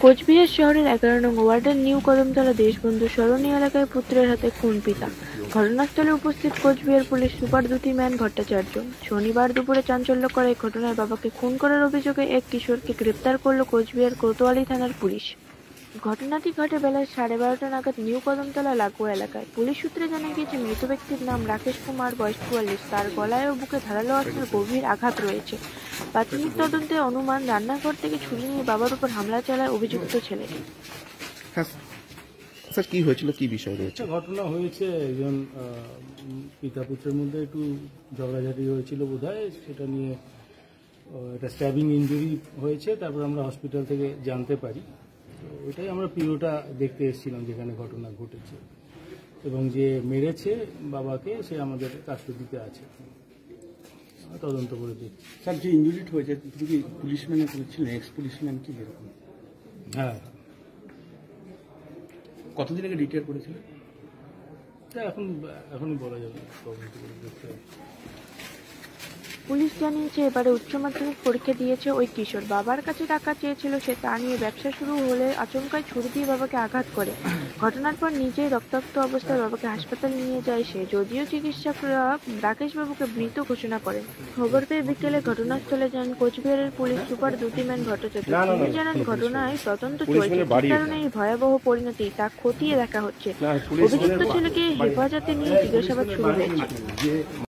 কোচবিহার শহরের 11 নং ওয়ার্ডের নিউ কদমতলা দেশবন্ধু সরণি এলাকায় পুত্রের হাতে খুন পিতা। ঘটনাস্থলে উপস্থিত কোচবিহার পুলিশ সুপার দ্যুতিমান ভট্টাচার্য। শনিবার দুপুরে চাঞ্চল্যকর এই ঘটনায় বাবাকে খুন করার অভিযোগে এক কিশোরকে গ্রেপ্তার করল কোচবিহার কোতোয়ালি থানার পুলিশ। ঘটনাটি ঘটে বেলা 12:30 নাগাদ নিউ কদমতলা লাগোয়া এলাকায়। পুলিশ সূত্রে জানা গিয়েছে, মৃত ব্যক্তির নাম রাকেশ কুমার, বয়স 44। তার গলায় ও বুকে ধারালো অস্ত্রের গভীর আঘাত রয়েছে। প্রাথমিক তদন্তে অনুমান, রান্নাঘর থেকে ছুরি নিয়ে বাবার উপর হামলা চালায় অভিযুক্ত ছেলেটি। স্যার, কি হয়েছিল, কি বিষয় রয়েছে? ঘটনা হয়েছে, একজন পিতা পুত্রের মধ্যে একটু ঝগড়াঝাটি হয়েছিল বোধহয়, সেটা নিয়ে একটা স্ট্যাবিং ইনজুরি হয়েছে। তারপর আমরা হসপিটাল থেকে জানতে পারি, তো ওইটাই আমরা পিওটা দেখতে এসেছিলাম যেখানে ঘটনা ঘটেছে, এবং যে মেরেছে বাবাকে সে আমাদের কাস্টডিতে আছে, তদন্ত করে দেখছি। স্যার, যে ইনজুরি হয়েছে তিনি কি পুলিশম্যানে করেছিলেন, এক্স পুলিশম্যান কি এরকম? হ্যাঁ। কতদিন আগে রিটায়ার করেছিলেন? এখনই বলা যাবে না, তদন্ত করে দেখতে হবে। পুলিশ জানিয়েছে, এবারে উচ্চ মাধ্যমিক পরীক্ষা দিয়েছে ওই কিশোর। বাবার কাছে টাকা চেয়েছিল সে, তা নিয়ে ব্যবসা শুরু হলে আচমকায় ছুরি দিয়ে বাবাকে আঘাত করে। ঘটনার পর নিজেই রক্তাক্ত অবস্থায় বাবাকে হাসপাতালে নিয়ে যায় সে, যদিও চিকিৎসকরা রাকেশ বাবুকে মৃত ঘোষণা করেন। খবর পেয়ে বিকেলে ঘটনাস্থলে যান কোচবিহারের পুলিশ সুপার দ্যুতিমান ভট্টাচার্য। তিনি জানান, ঘটনায় তদন্ত চলছে, কি কারণে এই ভয়াবহ পরিণতি তা খতিয়ে দেখা হচ্ছে। অভিযুক্ত ছেলেকে হেফাজতে নিয়ে জিজ্ঞাসাবাদ শুরু হয়েছে।